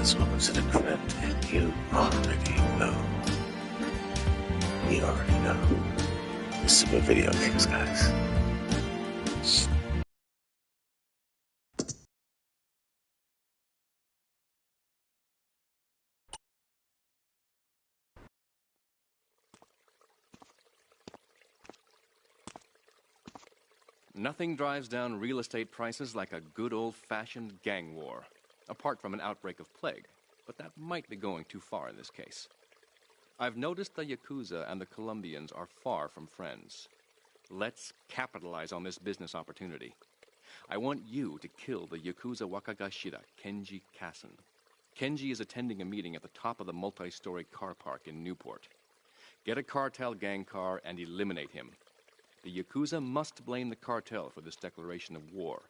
this woman's an friend, and you already know. You already know. This is about video games, guys. Nothing drives down real estate prices like a good old-fashioned gang war, apart from an outbreak of plague, but that might be going too far in this case. I've noticed the Yakuza and the Colombians are far from friends. Let's capitalize on this business opportunity. I want you to kill the Yakuza Wakagashira, Kenji Kassen. Kenji is attending a meeting at the top of the multi-story car park in Newport. Get a cartel gang car and eliminate him. The Yakuza must blame the cartel for this declaration of war.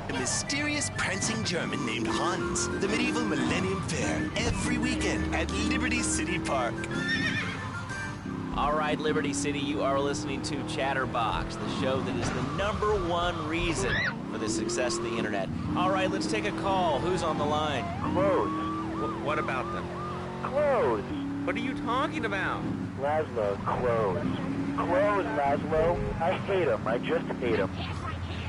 A mysterious prancing German named Hans. The medieval Millennium Fair every weekend at Liberty City Park. All right, Liberty City, you are listening to Chatterbox, the show that is the #1 reason for the success of the internet. All right, let's take a call. Who's on the line? Clothes. What about them? Clothes. What are you talking about? Laszlo, clothes. Clothes, Laszlo. I hate them. I just hate them.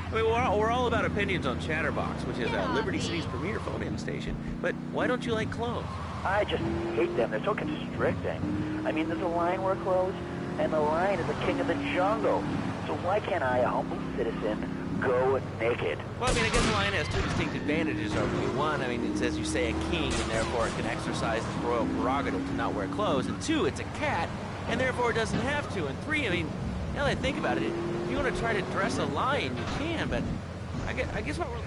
I mean, we're all about opinions on Chatterbox, which is Liberty City's premier phone-in station. But why don't you like clothes? I just hate them. They're so constricting. I mean, there's a lion wear clothes, and the lion is the king of the jungle. So why can't I, a humble citizen, go naked? Well, I mean, I guess the lion has two distinct advantages over you. One, I mean, it's, as you say, a king, and therefore it can exercise its royal prerogative to not wear clothes. And two, it's a cat, and therefore it doesn't have to. And three, I mean, now that I think about it, if you want to try to dress a lion, you can, but I guess what we're...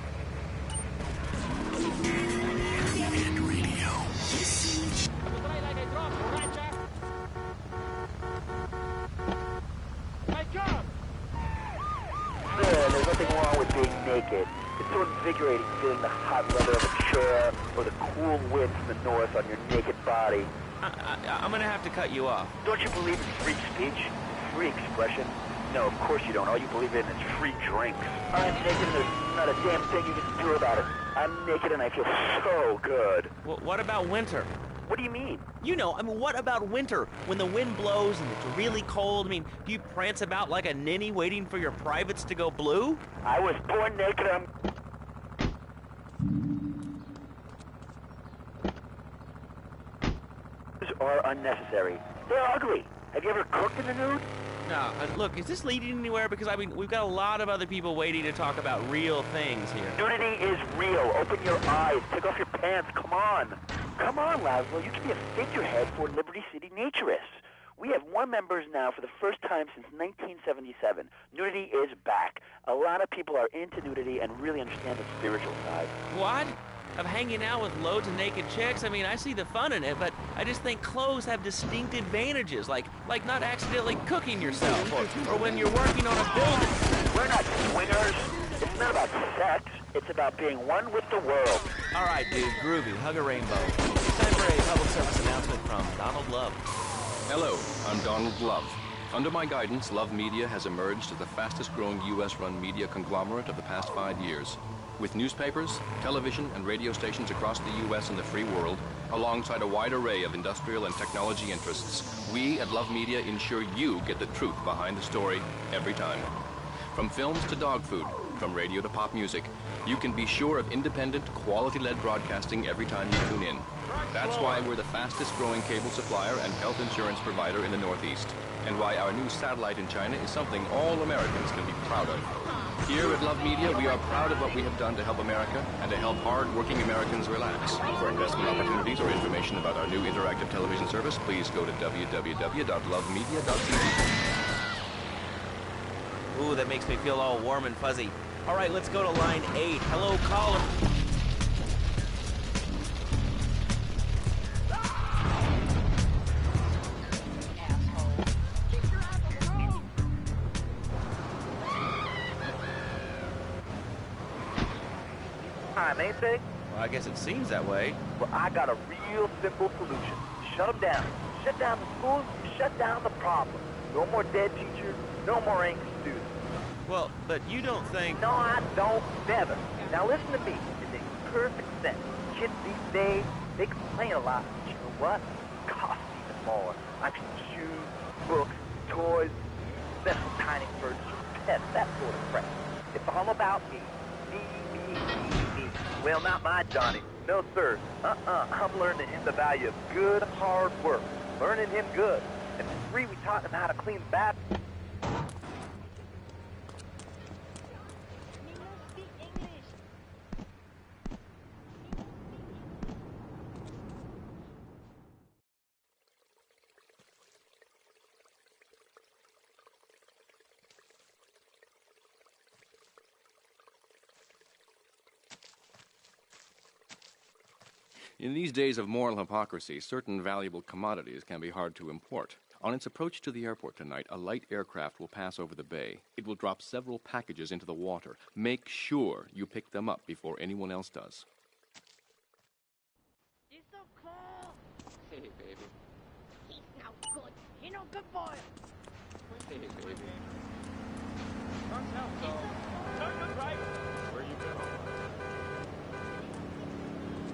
There's nothing wrong with being naked. It's so invigorating feeling the hot leather of a chair or the cool wind from the north on your naked body. I'm gonna have to cut you off. Don't you believe in free speech? Free expression? No, of course you don't. All you believe in is free drinks. I'm naked and there's not a damn thing you can do about it. I'm naked and I feel so good. Well, what about winter? What do you mean? You know, I mean, what about winter? When the wind blows and it's really cold, I mean, do you prance about like a ninny waiting for your privates to go blue? I was born naked. Are unnecessary. They're ugly. Have you ever cooked in the nude? No, look, is this leading anywhere? Because, I mean, we've got a lot of other people waiting to talk about real things here. Nudity is real. Open your eyes. Take off your pants. Come on. Come on, Laszlo. You can be a figurehead for Liberty City Naturists. We have more members now for the first time since 1977. Nudity is back. A lot of people are into nudity and really understand the spiritual side. What? Of hanging out with loads of naked chicks? I mean, I see the fun in it, but I just think clothes have distinct advantages, like not accidentally cooking yourself, or when you're working on a building. We're not swingers. It's not about sex. It's about being one with the world. All right, dude, groovy. Hug a rainbow. It's time for a public service announcement from Donald Love. Hello, I'm Donald Love. Under my guidance, Love Media has emerged as the fastest-growing U.S.-run media conglomerate of the past 5 years. With newspapers, television, and radio stations across the U.S. and the free world, alongside a wide array of industrial and technology interests, we at Love Media ensure you get the truth behind the story every time. From films to dog food, from radio to pop music, you can be sure of independent, quality-led broadcasting every time you tune in. That's why we're the fastest-growing cable supplier and health insurance provider in the Northeast, and why our new satellite in China is something all Americans can be proud of. Here at Love Media, we are proud of what we have done to help America and to help hard-working Americans relax. For investment opportunities or information about our new interactive television service, please go to www.lovemedia.tv. Ooh, that makes me feel all warm and fuzzy. All right, let's go to line 8. Hello, caller. time, ain't they? Well, I guess it seems that way. Well, I got a real simple solution. Shut them down. Shut down the schools, shut down the problem. No more dead teachers, no more angry students. Well, but you don't think... No, I don't, never. Now listen to me. It makes perfect sense. Kids these days, they complain a lot. But you know what? It costs even more. I mean, shoes, books, toys, special tiny furniture, pets, that sort of crap. It's all about me. Me. Well, not my Johnny. No, sir. I'm learning him the value of good, hard work. Learning him good. And for free, we taught him how to clean the bathroom. In these days of moral hypocrisy, certain valuable commodities can be hard to import. On its approach to the airport tonight, a light aircraft will pass over the bay. It will drop several packages into the water. Make sure you pick them up before anyone else does. You're so cool. Hey, baby. He's no good. You're no good boy. Hey, baby. Turn to right. Where you go?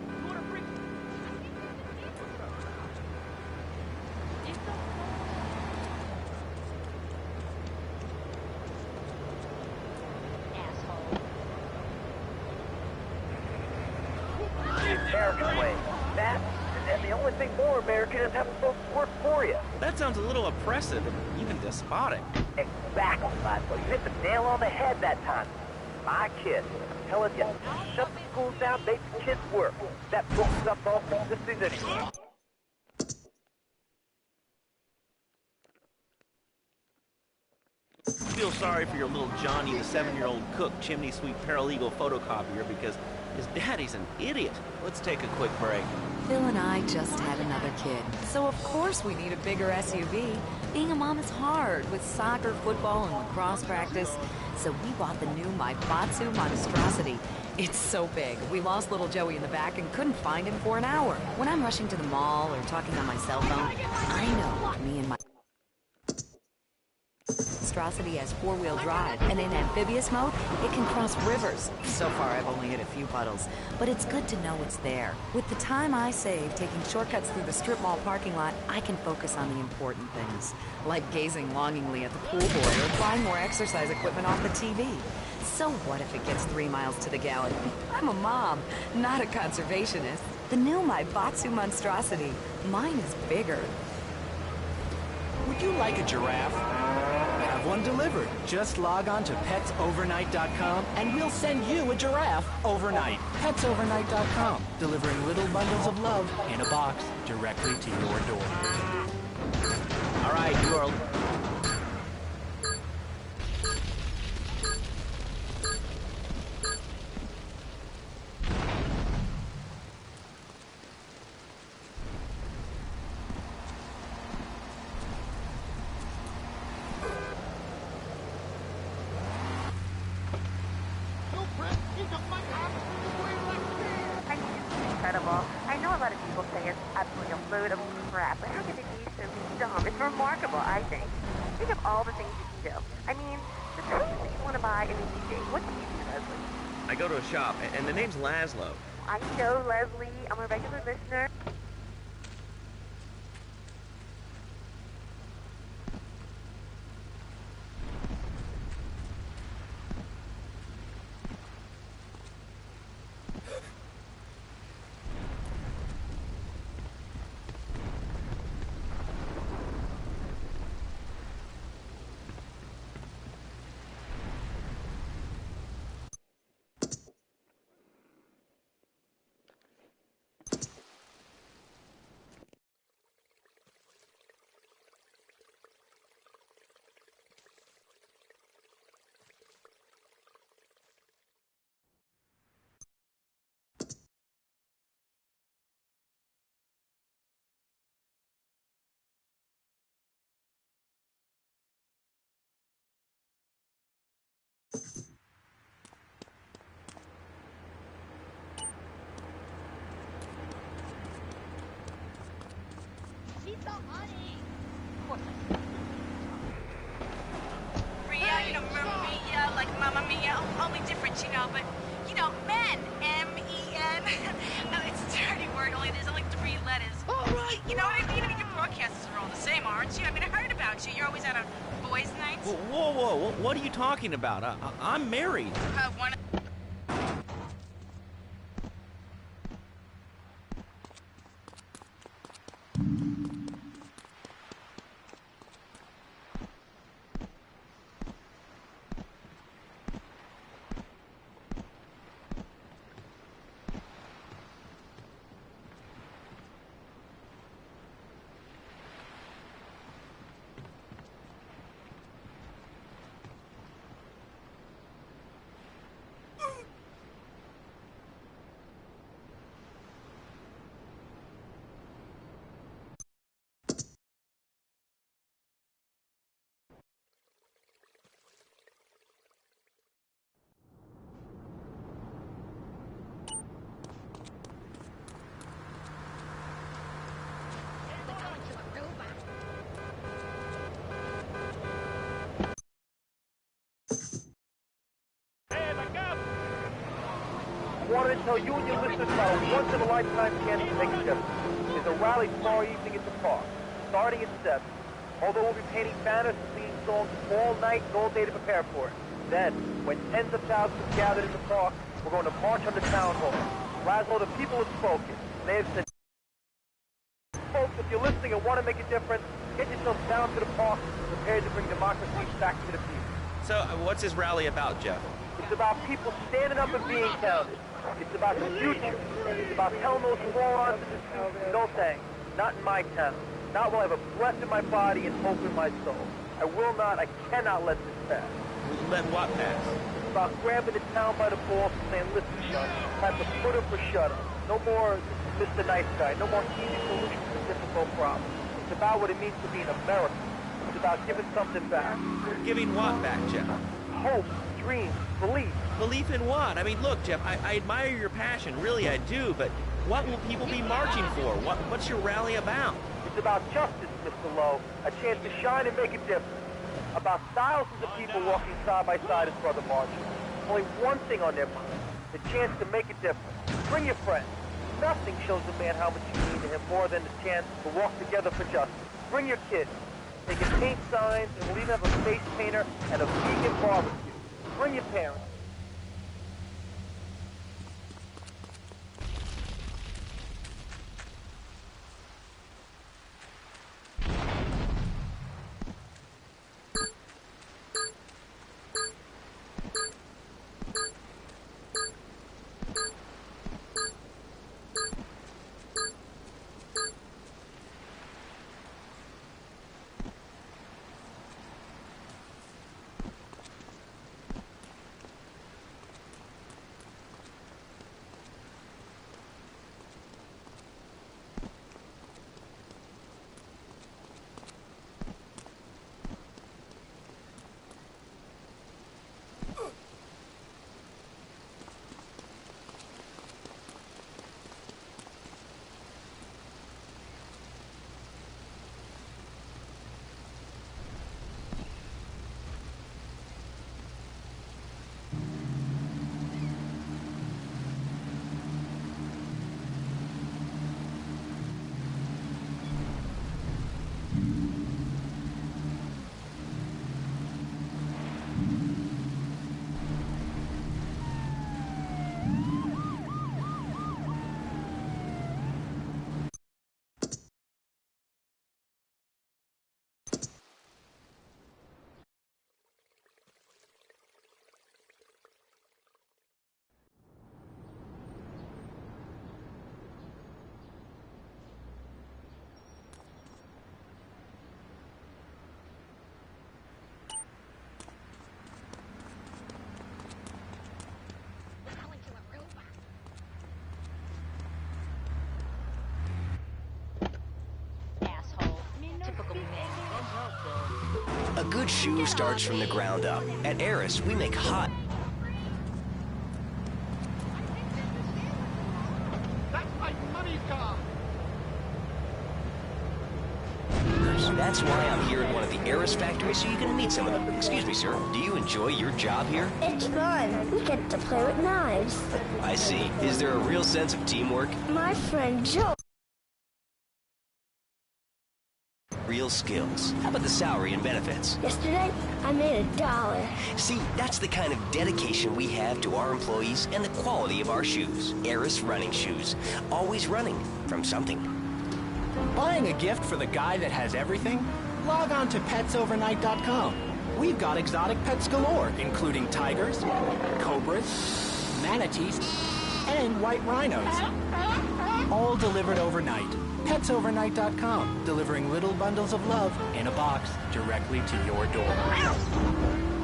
You want to freak? You're so cool. Asshole. The American way. That, and the only thing more American is having folks work for you. That sounds a little oppressive and even despotic. Exactly, Laszlo. You hit the nail on the head that time. My kids. I'm telling you, shut the schools down, make the kids work. That books up all consistencies anyway. Feel sorry for your little Johnny, the 7-year-old cook chimney sweep paralegal photocopier because his daddy's an idiot. Let's take a quick break. Phil and I just had another kid, so of course we need a bigger SUV. Being a mom is hard with soccer, football, and lacrosse practice. So we bought the new Maibatsu monstrosity. It's so big, we lost little Joey in the back and couldn't find him for an hour. When I'm rushing to the mall or talking on my cell phone, I know me and my monstrosity has 4-wheel drive, and in amphibious mode, it can cross rivers. So far, I've only hit a few puddles, but it's good to know it's there. With the time I save taking shortcuts through the strip mall parking lot, I can focus on the important things, like gazing longingly at the pool boy or buying more exercise equipment off the TV. So what if it gets 3 miles to the gallon? I'm a mom, not a conservationist. The new Maibatsu monstrosity. Mine is bigger. Would you like a giraffe? Have one delivered. Just log on to petsovernight.com and we'll send you a giraffe overnight. Petsovernight.com, delivering little bundles of love in a box directly to your door. All right, you are... Incredible. I know a lot of people say it's absolutely a load of crap, but how can it be so dumb? It's remarkable, I think. Think of all the things you can do. I mean, the things that you want to buy in the evening. What do you do, Leslie? I go to a shop, and the name's Laszlo. I know, Leslie. I'm a regular listener. Rhea, you know, remember Rhea, like Mamma Mia, only different, you know, but, you know, men, M-E-N. No, it's a dirty word, only there's only 3 letters. All right. You know what I mean? I mean, your broadcasters are all the same, aren't you? I mean, I heard about you. You're always out on boys' nights. Whoa, what are you talking about? I'm married. One. I wanted to tell you and your listeners about a once-in-a-lifetime chance to make a difference. There's a rally tomorrow evening at the park, starting at 7. Although we'll be painting banners and singing songs all night and all day to prepare for it. Then, when tens of thousands are gathered in the park, we're going to march on the town hall. Laszlo, the people have spoken. They have said, folks, if you're listening and want to make a difference, get yourself down to the park and prepare to bring democracy back to the people. So, what's this rally about, Jeff? It's about people standing up and being counted. It's about the future. It's about telling those morons in the streets, no thanks. Not in my town. Not while I have a breath in my body and hope in my soul. I will not, I cannot let this pass. Let what pass? It's about grabbing the town by the balls and saying, listen, son, time to put up or shut up. No more Mr. Nice Guy. No more easy solutions to difficult problems. It's about what it means to be an American. It's about giving something back. Giving what back, Jeff? Hope, dreams, belief. Belief in what? I mean, look, Jeff, I admire your passion. Really, I do. But what will people be marching for? What's your rally about? It's about justice, Mr. Lowe. A chance to shine and make a difference. About thousands of people walking side by side as brother marchers. Only one thing on their mind. The chance to make a difference. Bring your friends. Nothing shows a man how much you mean to him more than the chance to walk together for justice. Bring your kids. They can paint signs, and we'll even have a face painter and a vegan barbecue. Bring your parents. A good shoe starts from the ground up. At Eris, we make hot. That's my money car. That's why I'm here at one of the Eris factories so you can meet some of them. Excuse me, sir. Do you enjoy your job here? It's fun. We get to play with knives. I see. Is there a real sense of teamwork? My friend Joe. Real skills. How about the salary and benefits? Yesterday, I made $1. See, that's the kind of dedication we have to our employees and the quality of our shoes. Eris running shoes. Always running from something. Buying a gift for the guy that has everything? Log on to petsovernight.com. We've got exotic pets galore, including tigers, cobras, manatees, and white rhinos. All delivered overnight. petsovernight.com, delivering little bundles of love in a box directly to your door.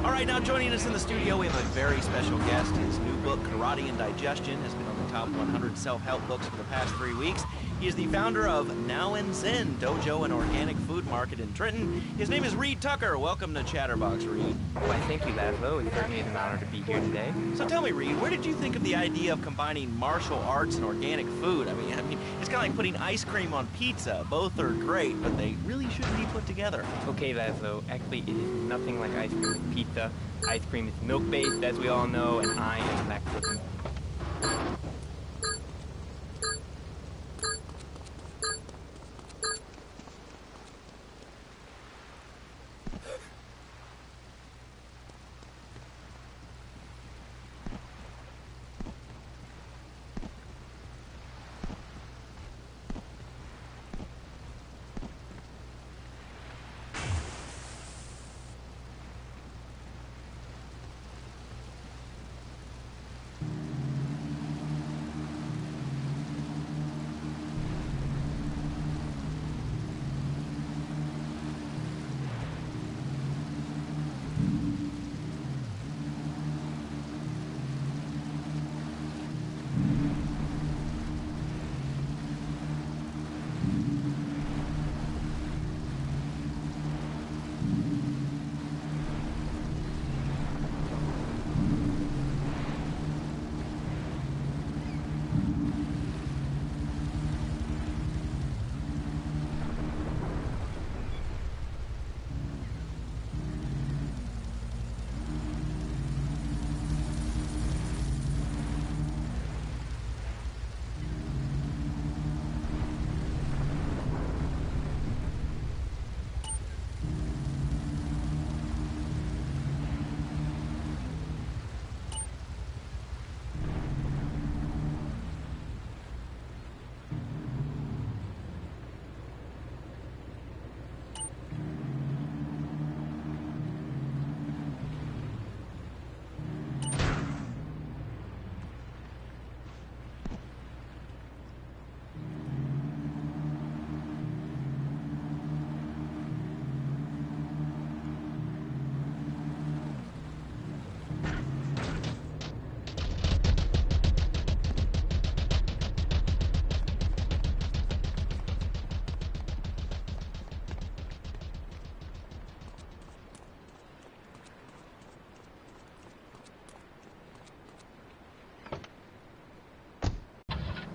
All right, now joining us in the studio, we have a very special guest. His new book, Karate and Digestion, has been on the top 100 self-help books for the past 3 weeks. He is the founder of Now and Zen Dojo and Organic Food Market in Trenton. His name is Reed Tucker. Welcome to Chatterbox, Reed. Why, thank you, Laszlo. It's certainly an honor to be here today. So tell me, Reed, where did you think of the idea of combining martial arts and organic food? I mean, it's kind of like putting ice cream on pizza. Both are great, but they really shouldn't be put together. Okay, Laszlo. Actually, it is nothing like ice cream with pizza. Ice cream is milk-based, as we all know, and I am lactose.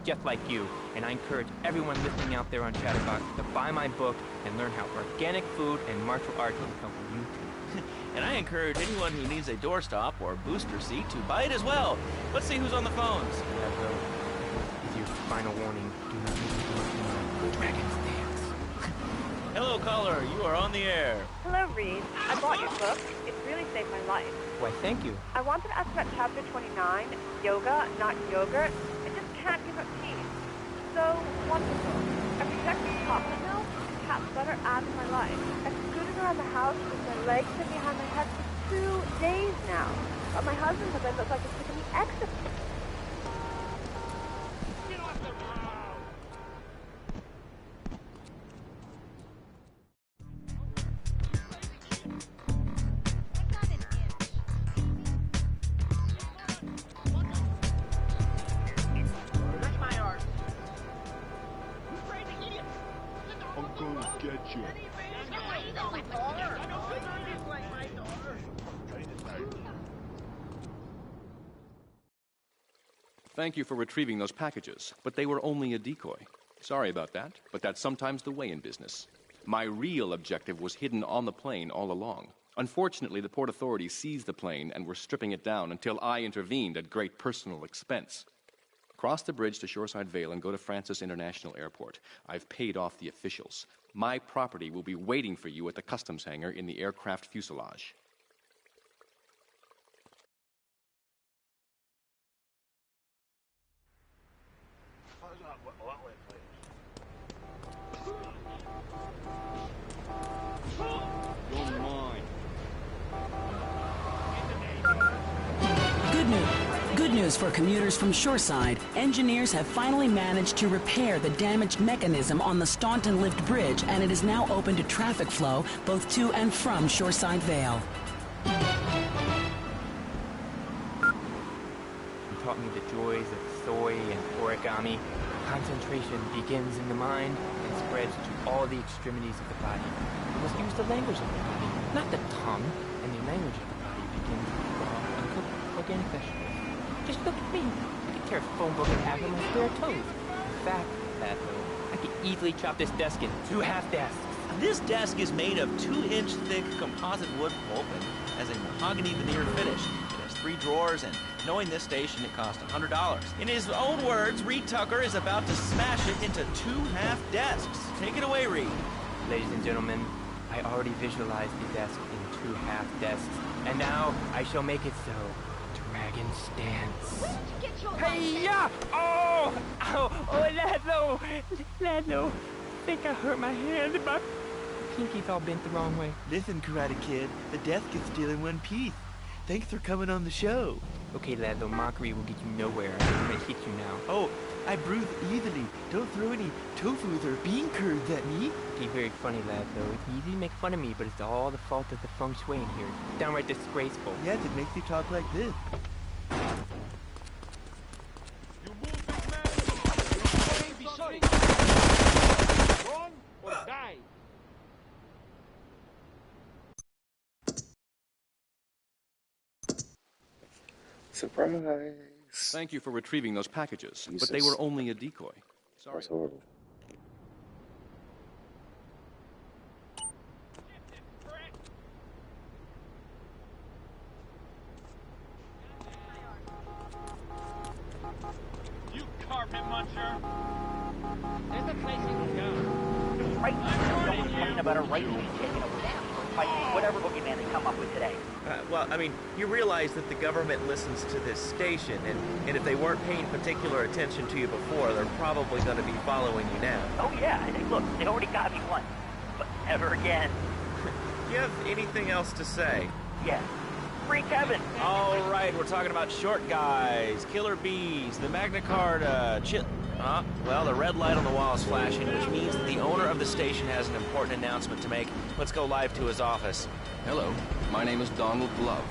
Just like you, and I encourage everyone listening out there on Chatterbox to buy my book and learn how organic food and martial arts can help you too. And I encourage anyone who needs a doorstop or booster seat to buy it as well. Let's see who's on the phones. Laszlo, this is your final warning. Do not listen to Dragon's Dance. Hello, caller. You are on the air. Hello, Reed. I bought your book. It really saved my life. Why, thank you. I wanted to ask about chapter 29, yoga, not yogurt. I just can't give up cheese. So wonderful. I rejected chocolate milk. Cat butter adds my life. I've scooted around the house with my legs and behind my head for 2 days now. But my husband says I look like a sick of the exorcist. Thank you for retrieving those packages, but they were only a decoy. Sorry about that, but that's sometimes the way in business. My real objective was hidden on the plane all along. Unfortunately, the port authorities seized the plane and were stripping it down until I intervened at great personal expense. Cross the bridge to Shoreside Vale and go to Francis International Airport. I've paid off the officials. My property will be waiting for you at the customs hangar in the aircraft fuselage. You're mine. Good news for commuters from Shoreside. Engineers have finally managed to repair the damaged mechanism on the Staunton Lift Bridge, and it is now open to traffic flow both to and from Shoreside Vale. You taught me the joys of soy and origami. Concentration begins in the mind and spreads to all the extremities of the body. You must use the language of the body, not the tongue. And the language of the body begins with raw, uncooked, organic vegetables. Just look at me. I could tear a phone book in half with my bare toes. In fact, I could easily chop this desk in 2 half desks. This desk is made of 2-inch thick composite wood pulp and has a mahogany veneer finish. It has 3 drawers, and knowing this station, it cost $100. In his own words, Reed Tucker is about to smash it into 2 half desks. Take it away, Reed. Ladies and gentlemen, I already visualized the desk in 2 half desks, and now I shall make it so. Dragon stance. Hey, yeah! Oh! Ow! Oh, Laszlo! Laszlo! I think I hurt my hand and my pinky's all bent the wrong way. Listen, Karate Kid, the desk is still in one piece. Thanks for coming on the show. Okay, Laszlo, mockery will get you nowhere. I'm gonna hit you now. Oh, I bruise easily. Don't throw any tofus or bean curds at me. Okay, very funny, Laszlo. It's easy to make fun of me, but it's all the fault of the feng shui in here. It's downright disgraceful. Yes, it makes you talk like this. You move this man. You're going to be sorry. Run or die. Surprise! Thank you for retrieving those packages, but they were only a decoy. Sorry. That's horrible. You carpet muncher. There's a place you can go. Right now, someone's talking about a right being taken over them. Fight whatever boogeyman they come up with today. Well, I mean, you realize that the government listens to this station, and if they weren't paying particular attention to you before, they're probably going to be following you now. Oh yeah, hey, look, they already got me once, but never again. Do you have anything else to say? Yeah. Free Kevin. All right, we're talking about short guys, killer bees, the Magna Carta, well, the red light on the wall is flashing, which means that the owner of the station has an important announcement to make. Let's go live to his office. Hello, my name is Donald Love.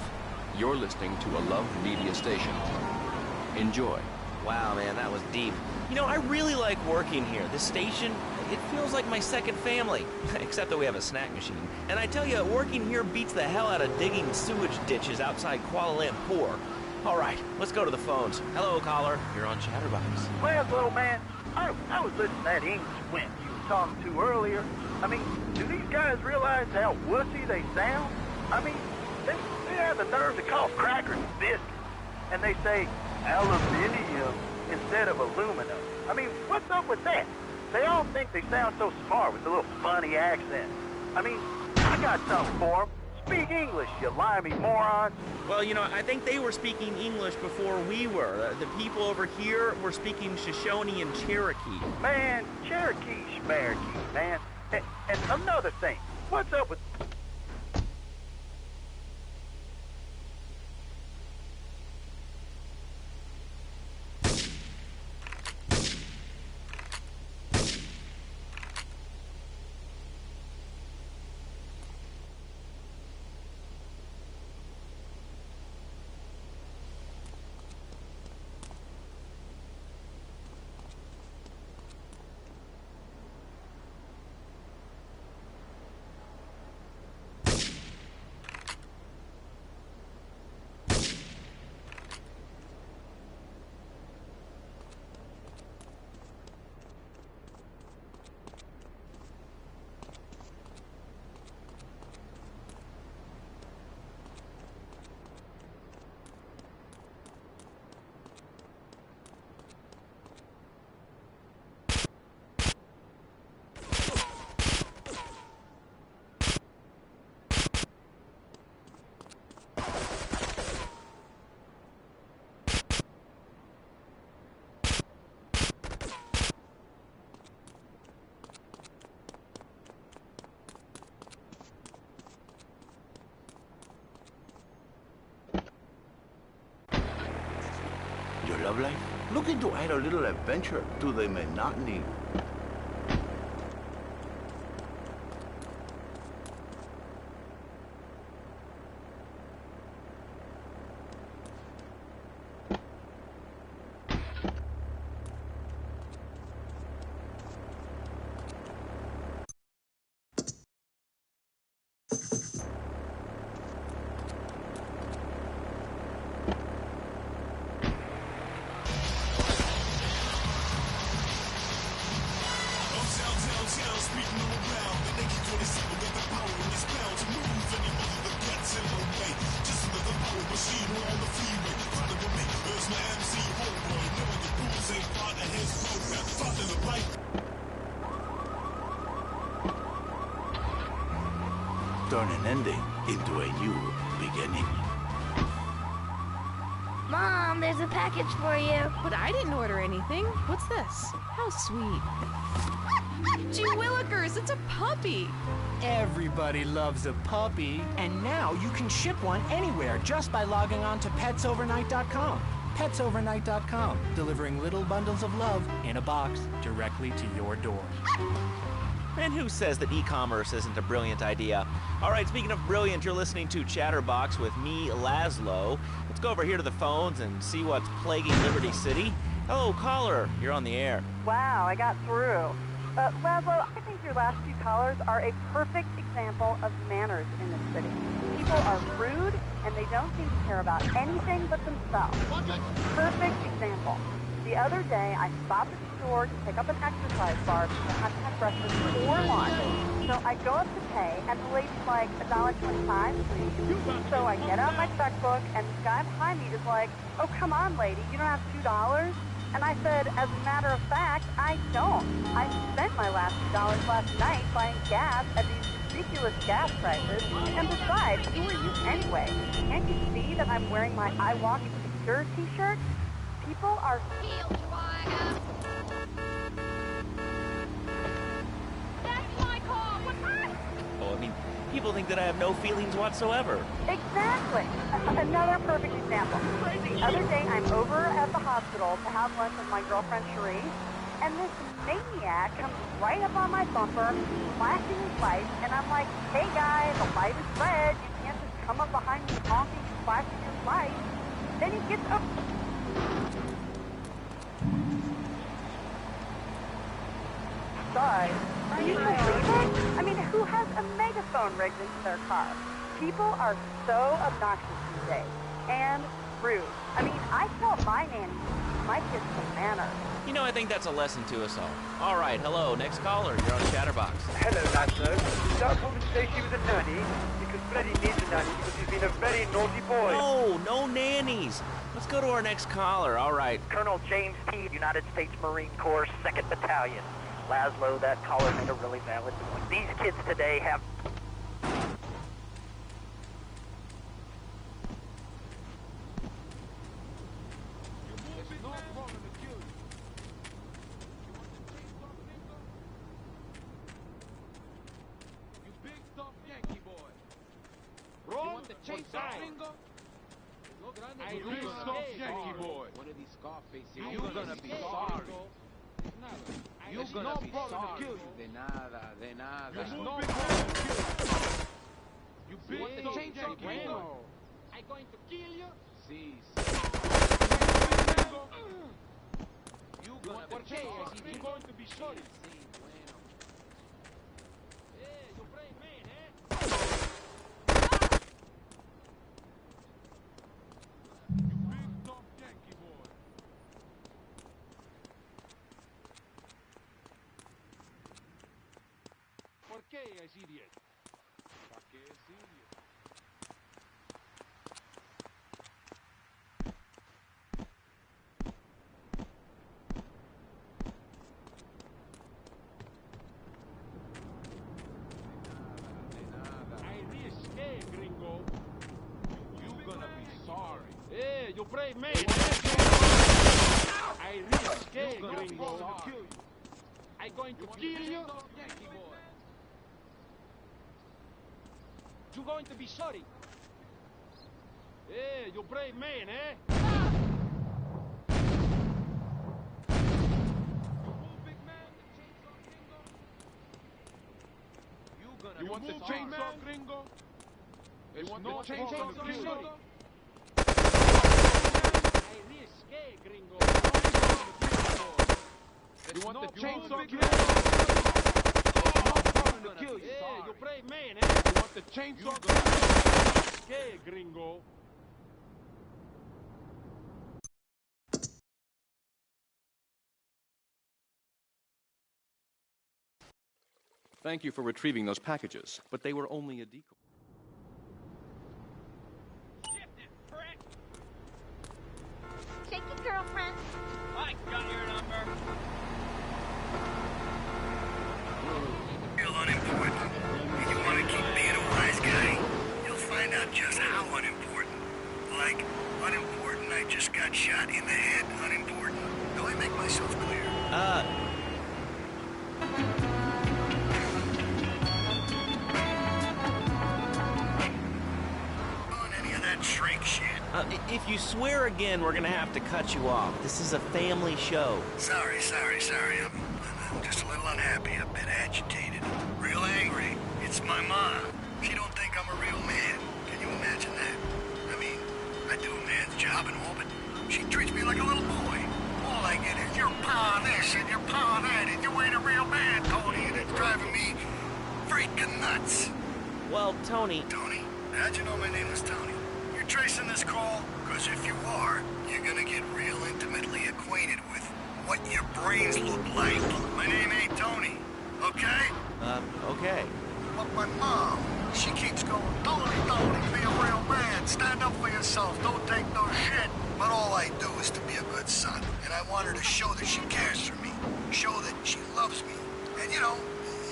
You're listening to a Love Media station. Enjoy. Wow, man, that was deep. You know, I really like working here. This station, it feels like my second family, except that we have a snack machine. And I tell you, working here beats the hell out of digging sewage ditches outside Kuala Lumpur. All right, let's go to the phones. Hello, caller. You're on Chatterbox. Well, little man, I was listening to that English wimp you were talking to earlier. I mean, do these guys realize how wussy they sound? I mean, they have the nerve to call crackers biscuits, and they say aluminium instead of aluminum. I mean, what's up with that? They all think they sound so smart with a little funny accent. I mean, I got something for them. Speak English, you limey morons. Well, you know, I think they were speaking English before we were. The people over here were speaking Shoshone and Cherokee. Man, Cherokee, schmarokee, man. And another thing, what's up with... your love life? Looking to add a little adventure to the monotony? Turn an ending into a new beginning. Mom, there's a package for you. But I didn't order anything. What's this? How sweet. Gee willikers, it's a puppy. Everybody loves a puppy. And now you can ship one anywhere just by logging on to petsovernight.com. petsovernight.com, delivering little bundles of love in a box directly to your door. And who says that e-commerce isn't a brilliant idea? All right, speaking of brilliant, you're listening to Chatterbox with me, Laszlo. Let's go over here to the phones and see what's plaguing Liberty City. Hello, caller. You're on the air. Wow, I got through. Laszlo, I think your last few callers are a perfect example of manners in this city. People are rude, and they don't seem to care about anything but themselves. Perfect example. The other day, I stopped at the store to pick up an exercise bar because I hadn't had breakfast for lunch. So I go up to pay, and the lady's like, $1.25, please. So I get out my checkbook, and the guy behind me is like, oh, come on, lady, you don't have $2? And I said, as a matter of fact, I don't. I spent my last $2 last night buying gas at these ridiculous gas prices. And besides, who are you anyway? Can't you see that I'm wearing my I Walk Secure t-shirt? People are... That's my car! What the? Oh, I mean, people think that I have no feelings whatsoever. Exactly. Another perfect example. The other day, I'm over at the hospital to have lunch with my girlfriend, Cherie, and this maniac comes right up on my bumper, flashing his lights, and I'm like, hey, guy, the light is red. You can't just come up behind me honking and flashing your lights. Then he gets up... Sorry. Are you believe it? I mean, who has a megaphone rigged into their car? People are so obnoxious these days. And rude. I mean, I tell my nanny my kids some manners. You know, I think that's a lesson to us all. All right, hello, next caller. You're on Chatterbox. Hello, Laszlo. Doug told me to say she was a nanny because Freddie needs a nanny because he's been a very naughty boy. No nannies. Let's go to our next caller. All right. Colonel James T., United States Marine Corps, 2nd Battalion. Laszlo, that caller made a really valid point. These kids today have... I really soft Yankee boy. One of these Scarfaces. You're gonna be sorry. You're gonna be sorry. De nada, de nada. There's no problem to kill you. You big soft Yankee boy. I'm going to kill you. Sí, You're gonna be sorry. You're going to be sorry. Sí, bueno. Hey, you brave man, eh? ¿Por qué es idiot? ¿Para qué es idiot? De nada. I risque, gringo. You're gonna be sorry. Hey, you brave man. I risque, gringo. I'm going to kill you. You're going to be sorry. Hey, you brave man, eh? You want the chainsaw, gringo? You want the chainsaw, gringo? I risque, gringo. You want the chainsaw, gringo? No problem to kill you. Hey, you brave man, eh? You want the chainsaw, gringo? Risque, gringo. Thank you for retrieving those packages, but they were only a decoy. Shake it, girlfriend. I got your number. Real unimportant. And you want to keep being a wise guy, you'll find out just how unimportant. Like, unimportant, I just got shot in the head, unimportant. Do I make myself clear? On any of that shrink shit. If you swear again, we're gonna have to cut you off. This is a family show. Sorry. I'm just a little unhappy, a bit agitated. Real angry. It's my mom. She don't think I'm a real man. Can you imagine that? I mean, I do a man's job and all, but she treats me like a little boy. All I get is your pa this and your pa that, and you ain't a real man, Tony, and it's driving me freaking nuts. Well, Tony... Tony? How'd you know my name was Tony? You're tracing this call? Because if you are, you're gonna get real intimately acquainted with what your brains look like. My name ain't Tony, okay? Okay. But my mom, she keeps going, Tony, be a real man. Stand up for yourself. Don't take no shit. But all I do is to be a good son. And I want her to show that she cares for me. Show that she loves me. And, you know,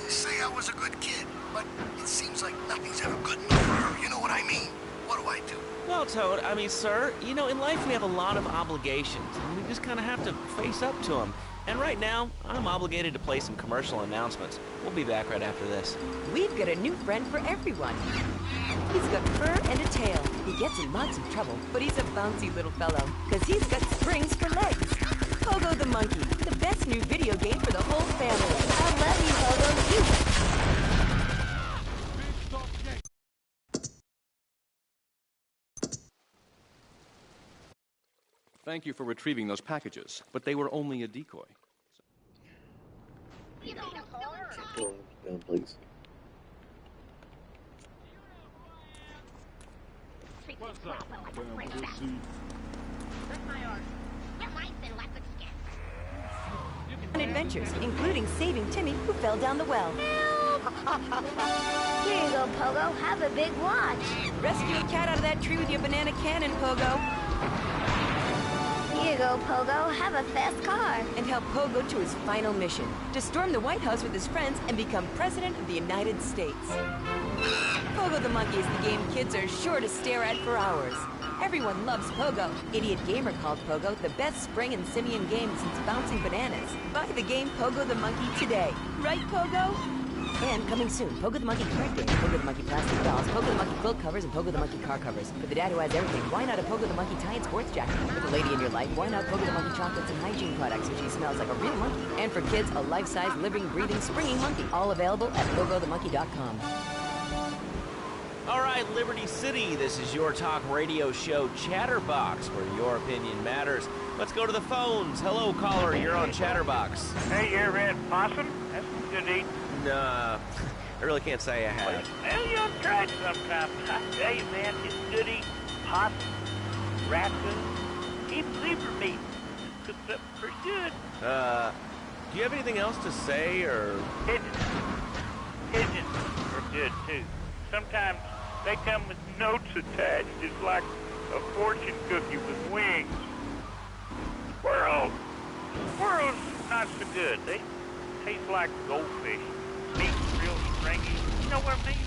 say I was a good kid. But it seems like nothing's ever good enough for her. You know what I mean? What do I do? Well, Toad, I mean, sir, you know, in life we have a lot of obligations, and we just kind of have to face up to them. And right now, I'm obligated to play some commercial announcements. We'll be back right after this. We've got a new friend for everyone. He's got fur and a tail. He gets in lots of trouble, but he's a bouncy little fellow, because he's got springs for legs. Pogo the Monkey, the best new video game for the whole family. I love you, Pogo. You. Thank you for retrieving those packages, but they were only a decoy. Down, please. What's up? And adventures, including saving Timmy, who fell down the well. Here you go, Pogo. Have a big watch. Rescue a cat out of that tree with your banana cannon, Pogo. Here you go, Pogo. Have a fast car. And help Pogo to his final mission, to storm the White House with his friends and become President of the United States. Pogo the Monkey is the game kids are sure to stare at for hours. Everyone loves Pogo. Idiot Gamer called Pogo the best spring and simian game since bouncing bananas. Buy the game Pogo the Monkey today. Right, Pogo? And coming soon, Pogo the Monkey card game, Pogo the Monkey plastic dolls, Pogo the Monkey quilt covers, and Pogo the Monkey car covers. For the dad who has everything, why not a Pogo the Monkey tie-in sports jacket? For the lady in your life, why not Pogo the Monkey chocolates and hygiene products so she smells like a real monkey? And for kids, a life-size, living, breathing, springy monkey. All available at PogoTheMonkey.com. All right, Liberty City, this is your talk radio show Chatterbox, where your opinion matters. Let's go to the phones. Hello, caller, you're on Chatterbox. Hey, you ever had possum? That's good eating. Nah, I really can't say I have. Well, you ought to try it sometime. I tell you, man, it's good eating. Possum, raccoon, even zebra meat. Cooked up pretty good. Do you have anything else to say, or...? Pigeons. Pigeons are good, too. Sometimes they come with notes attached, just like a fortune cookie with wings. Squirrels. Squirrels, not so good. They taste like goldfish. Meat real stringy. You know what I mean?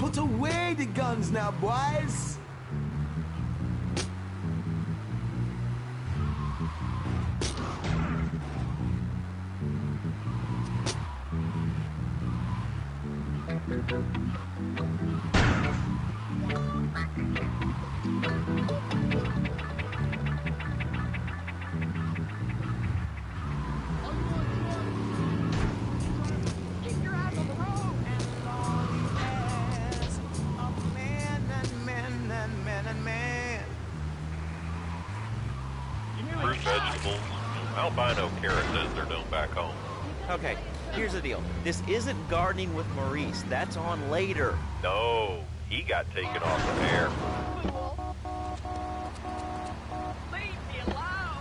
Put away the guns now, boys! Fruit, vegetables, albino carrots as they're known back home. Okay, here's the deal. This isn't gardening with Maurice. That's on later. No, he got taken off the air. Leave me alone.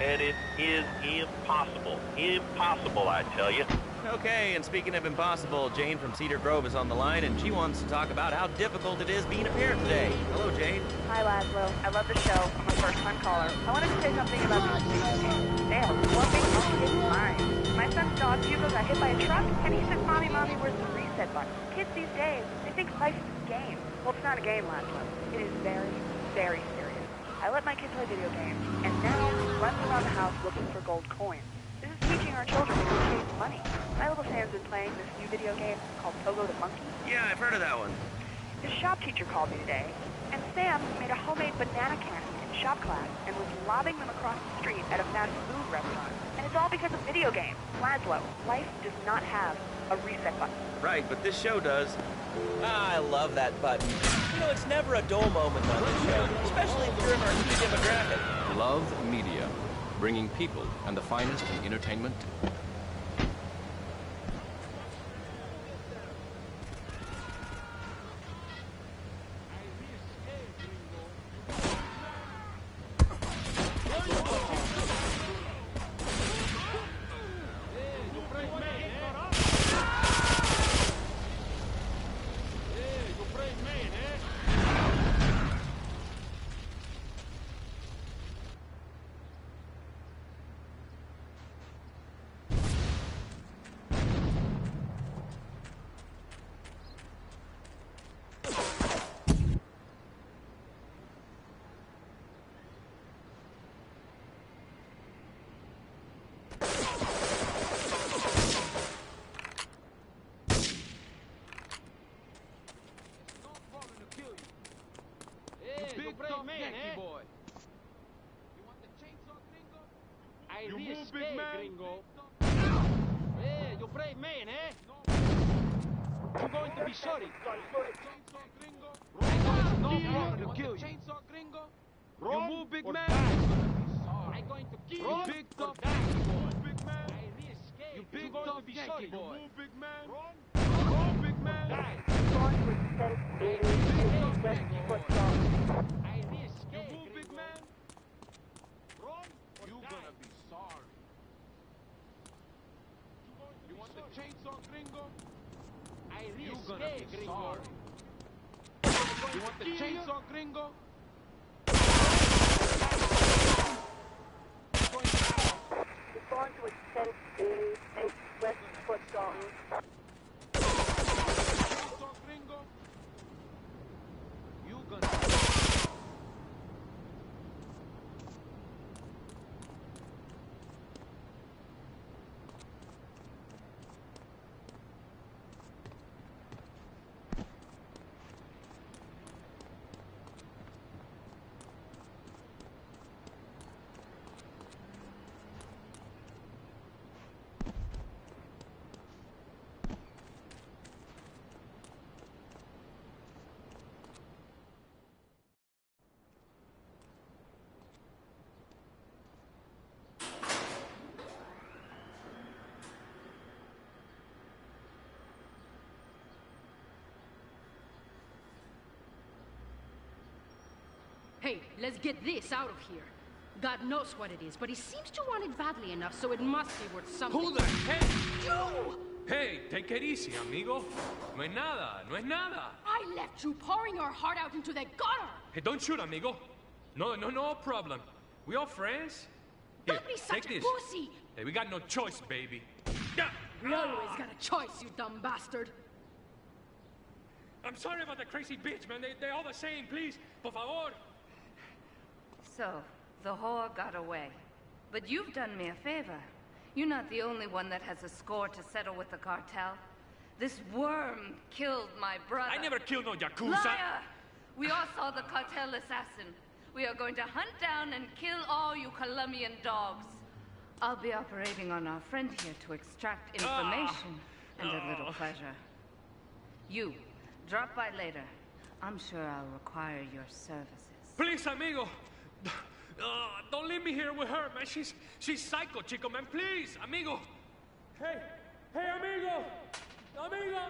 And it is impossible. Impossible, I tell you. Okay, and speaking of impossible, Jane from Cedar Grove is on the line, and she wants to talk about how difficult it is being a parent today. Hello, Jane. Hi, Laszlo. I love the show. I'm a first-time caller. I wanted to say something about these video games. They have one big complicated mind. My son's dog, Hugo, got hit by a truck, and he said, Mommy, where's the reset button? Kids these days, they think life is a game. Well, it's not a game, Laszlo. It is very, very serious. I let my kids play video games, and now running around the house looking for gold coins. This is teaching our children to chase money. My little Sam's been playing this new video game called Pogo the Monkey. Yeah, I've heard of that one. His shop teacher called me today, and Sam made a homemade banana cannon in shop class and was lobbing them across the street at a fast food restaurant. And it's all because of video games. Laszlo, life does not have a reset button. Right, but this show does. Ah, I love that button. You know, it's never a dull moment on this show, especially if you're in our key demographic. Love Media, bringing people and the finest in entertainment. Boy. You want the chainsaw, gringo? I move, big man. Gringo. Hey, you brave man, eh? You're going to be sorry. Chainsaw, gringo. No problem to kill you. Chainsaw, gringo. You move, big man. I'm going to kill you. Big tough Yankee boy. Big man. You big tough Yankee boy. You move, big man. Run, big man. Chainsaw, gringo. You're gonna be sorry. You want the chainsaw, gringo? We're going to extend a west foot song. Chainsaw, gringo. You're gonna be Hey, let's get this out of here. God knows what it is, but he seems to want it badly enough, so it must be worth something. Who the heck? You! Hey, take it easy, amigo. No es nada, no es nada. I left you pouring your heart out into the gutter! Hey, don't shoot, amigo. No problem. We all friends? Here, Don't be such take a this. pussy! Hey, we got no choice, baby. Yeah. We always got a choice, you dumb bastard. I'm sorry about the crazy bitch, man. They're all the same. Please, por favor. So, the whore got away. But you've done me a favor. You're not the only one that has a score to settle with the cartel. This worm killed my brother. I never killed no Yakuza. Liar! We all saw the cartel assassin. We are going to hunt down and kill all you Colombian dogs. I'll be operating on our friend here to extract information and a little pleasure. You, drop by later. I'm sure I'll require your services. Please, amigo. Don't leave me here with her, man. She's psycho, chico, man. Please, amigo. Hey, amigo. Amigo.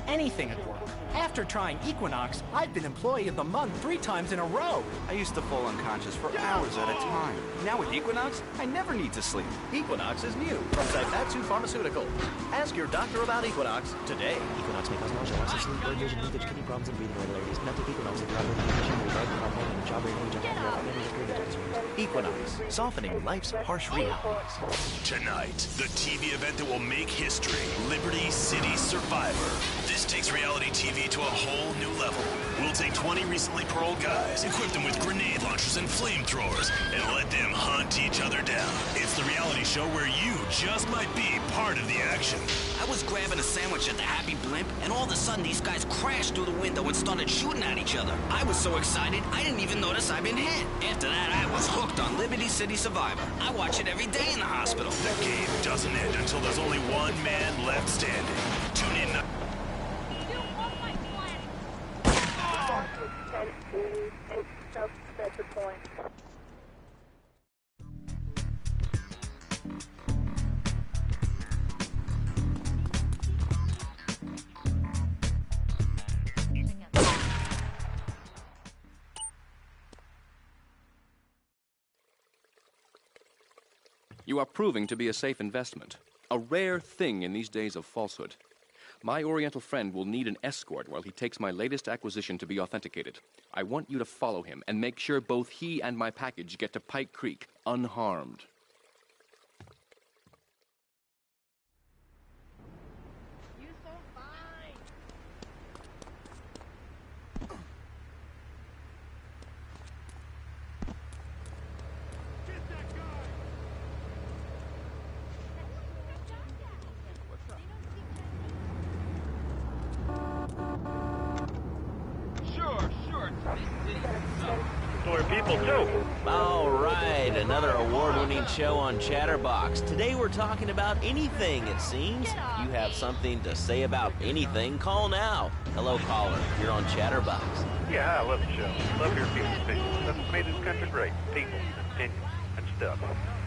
Anything at work. After trying Equinox, I've been Employee of the Month 3 times in a row. I used to fall unconscious for hours at a time. Now with Equinox, I never need to sleep. Equinox is new from Zaibatsu Pharmaceuticals. Ask your doctor about Equinox today. Equinox may cause nausea, loss of sleep, blurred vision, leakage, kidney problems, and breathing irregularities. Not take Equinox if you're not with condition, regard for hormone, and job age, and Equinox, softening life's harsh realities. Tonight, the TV event that will make history, Liberty City Survivor. This takes reality TV to a whole new level. We'll take 20 recently paroled guys, equip them with grenade launchers and flamethrowers, and let them hunt each other down. It's the reality show where you just might be part of the action. I was grabbing a sandwich at the Happy Blimp, and all of a sudden these guys crashed through the window and started shooting at each other. I was so excited, I didn't even notice I'd been hit. After that, I was hooked on Liberty City Survivor. I watch it every day in the hospital. The game doesn't end until there's only one man left standing. Tune in. You are proving to be a safe investment, a rare thing in these days of falsehood. My Oriental friend will need an escort while he takes my latest acquisition to be authenticated. I want you to follow him and make sure both he and my package get to Pike Creek unharmed. People too. All right, another award-winning show on Chatterbox. Today we're talking about anything, it seems. If you have something to say about anything, call now. Hello, caller. You're on Chatterbox. Yeah, I love the show. Love hearing people's opinions. That's what made this country great. People, opinions, and stuff.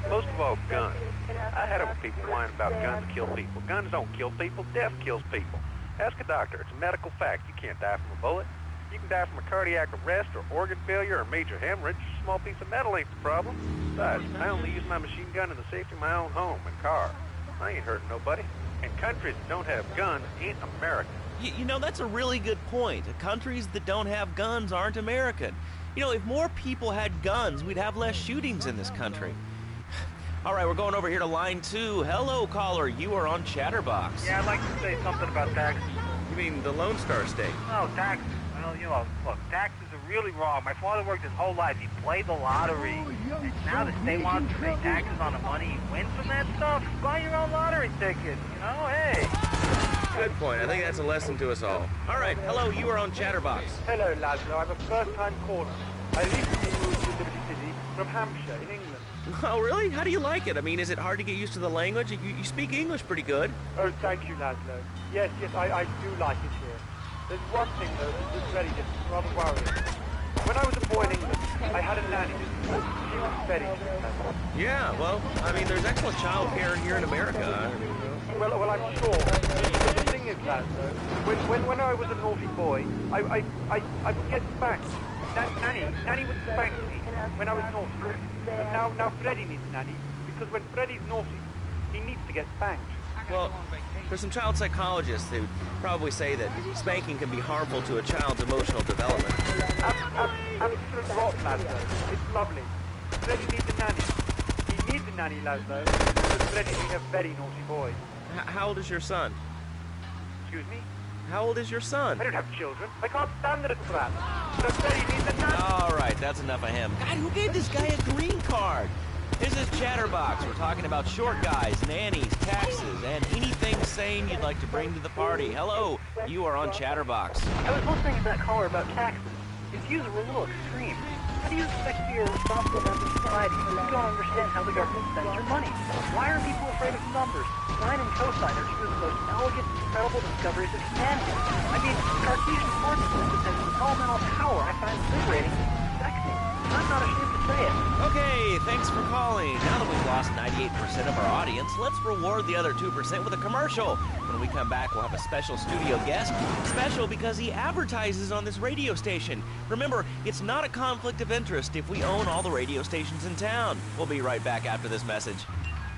Most of all, guns. I had over people whining about guns kill people. Guns don't kill people. Death kills people. Ask a doctor. It's a medical fact. You can't die from a bullet. You can die from a cardiac arrest or organ failure or major hemorrhage. A small piece of metal ain't the problem. Besides, I only use my machine gun in the safety of my own home and car. I ain't hurting nobody. And countries that don't have guns ain't American. You know, that's a really good point. Countries that don't have guns aren't American. You know, if more people had guns, we'd have less shootings in this country. All right, we're going over here to line 2. Hello, caller. You are on Chatterbox. Yeah, I'd like to say something about taxes. You mean the Lone Star State? Oh, taxes. Well, you know, look, taxes are really wrong. My father worked his whole life. He played the lottery. And now the state wants to pay taxes on the money he wins from that stuff. Buy your own lottery ticket, you know? Hey. Good point. I think that's a lesson to us all. All right, hello, you are on Chatterbox. Hello, Laszlo. I'm a first-time caller. I recently moved to Liberty City from Hampshire in England. Oh, really? How do you like it? I mean, is it hard to get used to the language? You speak English pretty good. Oh, thank you, Laszlo. Yes, I do like it here. There's one thing, though, that's very different, rather worrying. When I was a boy in England, I had a nanny. She was very good. Yeah, well, I mean, there's excellent child care here in America. Well, I'm sure. The thing is, Laszlo, when I was a naughty boy, I would get spanked. Nanny would spank me when I was naughty. But now Freddy needs Nanny, because when Freddy's naughty, he needs to get spanked. Well, there's some child psychologists who probably say that spanking can be harmful to a child's emotional development. Absolute rot, Laszlo. It's lovely. Freddy needs a nanny. He needs a nanny, Laszlo, because Freddy's been a very naughty boy. How old is your son? Excuse me? How old is your son? I don't have children. I can't stand it, crap. But Freddy needs a nanny. All right, that's enough of him. God, who gave this guy a green card? This is Chatterbox. We're talking about short guys, nannies, taxes, and anything sane you'd like to bring to the party. Hello, you are on Chatterbox. I was listening to that caller about taxes. His views were a little extreme. How do you expect to be a responsible member of society if you don't understand how the government spends your money? Why are people afraid of numbers? Sine and cosine are two of the most elegant, incredible discoveries of humanity. I mean, Cartesian coordinate systems and elemental power I find liberating and sexy. I'm not ashamed to say it. Okay, thanks for calling. Now that we've lost 98% of our audience, let's reward the other 2% with a commercial. When we come back, we'll have a special studio guest. Special because he advertises on this radio station. Remember, it's not a conflict of interest if we own all the radio stations in town. We'll be right back after this message.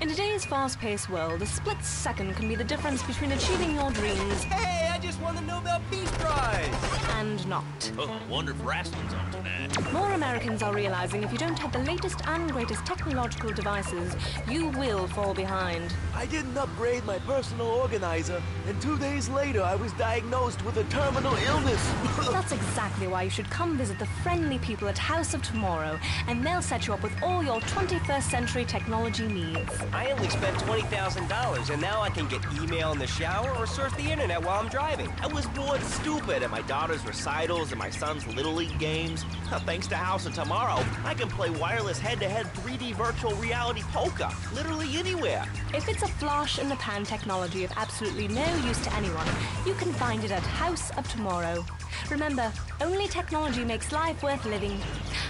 In today's fast-paced world, a split second can be the difference between achieving your dreams. Hey, I just won the Nobel Peace Prize! And not. Oh, wonder if wrestling's on tonight. More Americans are realizing if you don't have the latest and greatest technological devices, you will fall behind. I didn't upgrade my personal organizer, and 2 days later I was diagnosed with a terminal illness. That's exactly why you should come visit the friendly people at House of Tomorrow, and they'll set you up with all your 21st century technology needs. I only spent $20,000, and now I can get email in the shower or surf the internet while I'm driving. I was bored stupid at my daughter's recitals and my son's Little League games. Thanks to House of Tomorrow, I can play wireless head-to-head 3D virtual reality poker, literally anywhere. If it's a flash-in-the-pan technology of absolutely no use to anyone, you can find it at House of Tomorrow. Remember, only technology makes life worth living.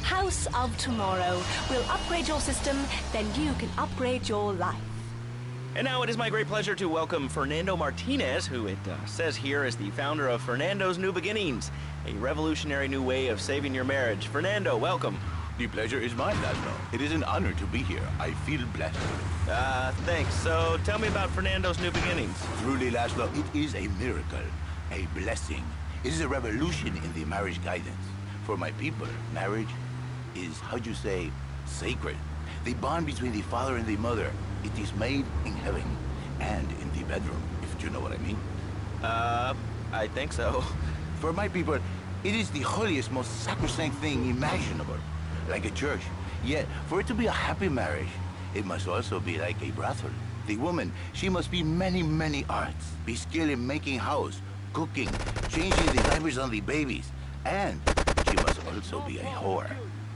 House of Tomorrow. We'll upgrade your system, then you can upgrade your life. And now it is my great pleasure to welcome Fernando Martinez, who it says here is the founder of Fernando's New Beginnings, a revolutionary new way of saving your marriage. Fernando, welcome. The pleasure is mine, Laszlo. It is an honor to be here. I feel blessed. Thanks. So tell me about Fernando's New Beginnings. Truly, Laszlo, it is a miracle, a blessing. It is a revolution in the marriage guidance. For my people, marriage is, how'd you say, sacred. The bond between the father and the mother, it is made in heaven and in the bedroom, if you know what I mean. I think so. For my people, it is the holiest, most sacrosanct thing imaginable, like a church. Yet, for it to be a happy marriage, it must also be like a brothel. The woman, she must be many, many arts, be skilled in making house, cooking, changing the diapers on the babies, and she must also be a whore,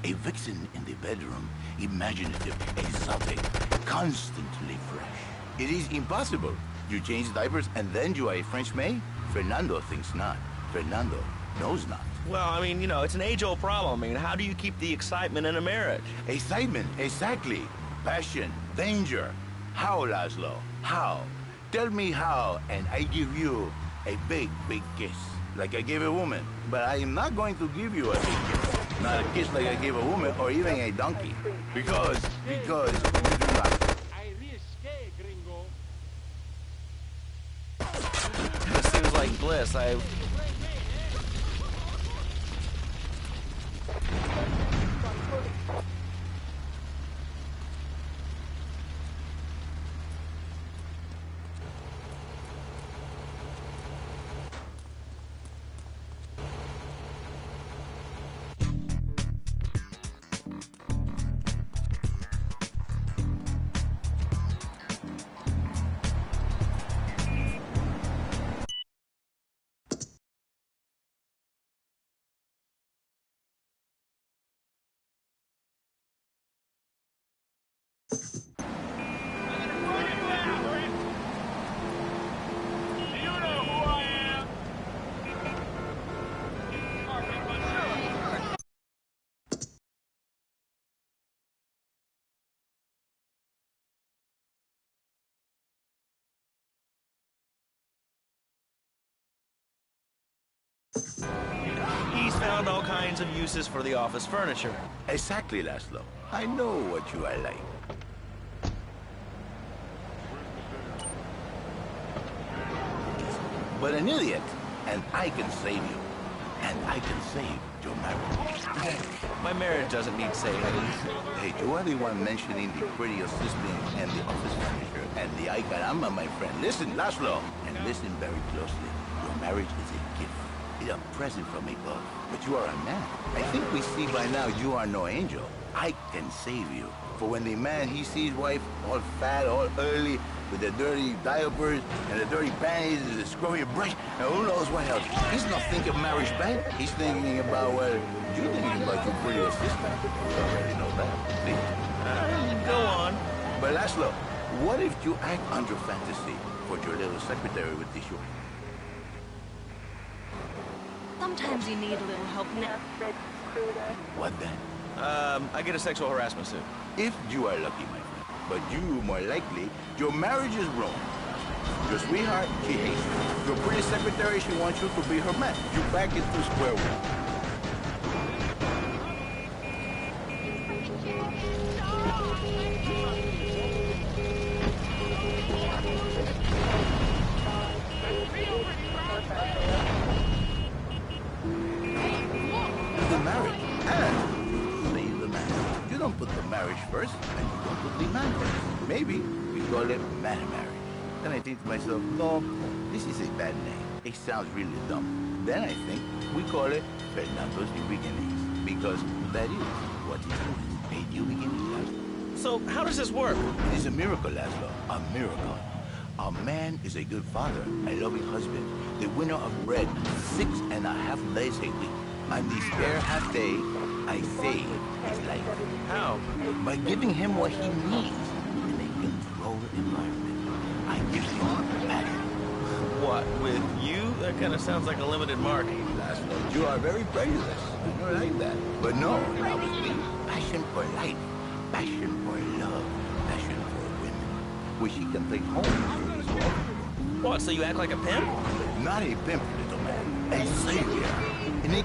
a vixen in the bedroom, imaginative, exotic, constantly fresh. It is impossible. You change diapers and then you are a French maid? Fernando thinks not. Fernando knows not. Well, I mean, you know, it's an age-old problem. I mean, how do you keep the excitement in a marriage? Excitement, exactly. Passion, danger. How, Laszlo? How? Tell me how, and I give you a big, big kiss, like I gave a woman. But I am not going to give you a big kiss. Not a kiss like I gave a woman or even a donkey. Because you do not. This seems like bliss. found all kinds of uses for the office furniture. Exactly, Laszlo. I know what you are like. But an idiot, and I can save you. And I can save your marriage. My marriage doesn't need saving. Hey, you are the one mentioning the pretty assistant and the office furniture and the ay caramba, my friend. Listen, Laszlo, and listen very closely. Your marriage is a gift. It's a present from above. But you are a man. I think we see by now you are no angel. I can save you. For when the man, he sees wife all fat, all early, with the dirty diapers and the dirty panties and the scrubby brush, and who knows what else. He's not thinking marriage bank. He's thinking about, well, you're thinking about your pretty assistant. You already know that. See? Go on. But Laszlo, what if you act under fantasy for your little secretary with the shoe? Sometimes you need a little help now. What then? I get a sexual harassment suit. If you are lucky, my friend. But you, more likely, your marriage is ruined. Your sweetheart, she hates you. Your pretty secretary, she wants you to be her man. You back into square one. The marriage and save the man. You don't put the marriage first, and you don't put the man first. Maybe we call it man marriage. Then I think to myself, no, this is a bad name. It sounds really dumb. Then I think we call it Fernando's New Beginnings, because that is what it is, a new beginning, Laszlo. So how does this work? It is a miracle, Laszlo, a miracle. A man is a good father, a loving husband, the winner of bread 6.5 days a week. On the spare half day, I save his life. How? By giving him what he needs in a controlled environment. I give him passion. What, with you? That kind of sounds like a limited market. Laszlo, you are very prejudiced. I don't like that. But no, not with me. Passion for life, passion for love, passion for women, which he can take home to his wife. What, so you act like a pimp? Not a pimp, little man. A savior. And he...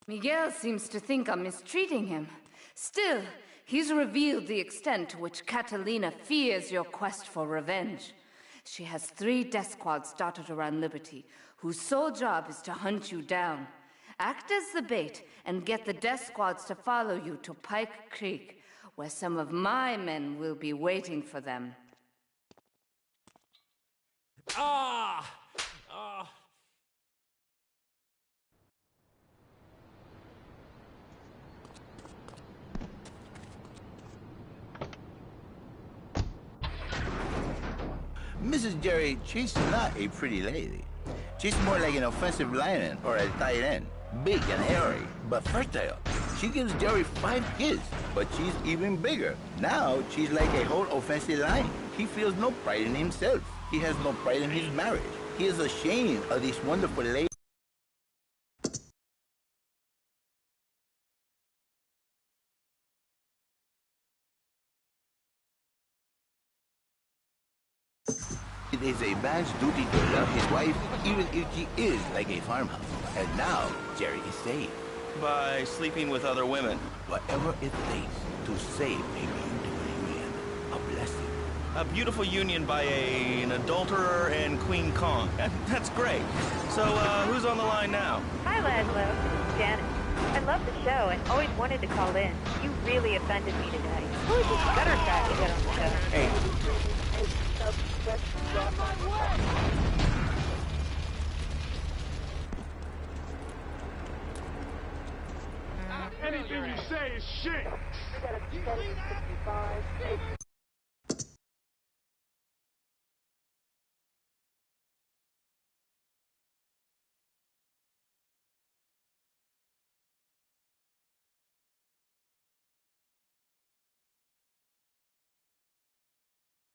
Miguel seems to think I'm mistreating him. Still, he's revealed the extent to which Catalina fears your quest for revenge. She has 3 death squads dotted around Liberty, whose sole job is to hunt you down. Act as the bait and get the death squads to follow you to Pike Creek, where some of my men will be waiting for them. Mrs. Jerry, she's not a pretty lady. She's more like an offensive lineman or a tight end. Big and hairy, but fertile. She gives Jerry 5 kids, but she's even bigger. Now, she's like a whole offensive line. He feels no pride in himself. He has no pride in his marriage. He is ashamed of this wonderful lady. It is a man's duty to love his wife, even if she is like a farmhouse. And now, Jerry is saved. By sleeping with other women. Whatever it takes to save a beautiful union. A blessing. A beautiful union by an adulterer and Queen Kong. That's great. So, who's on the line now? Hi, Laszlo. This is Janet. I love the show and always wanted to call in. You really offended me today. Who is this gutter guy to get on the show? Hey. Anything you say is shit.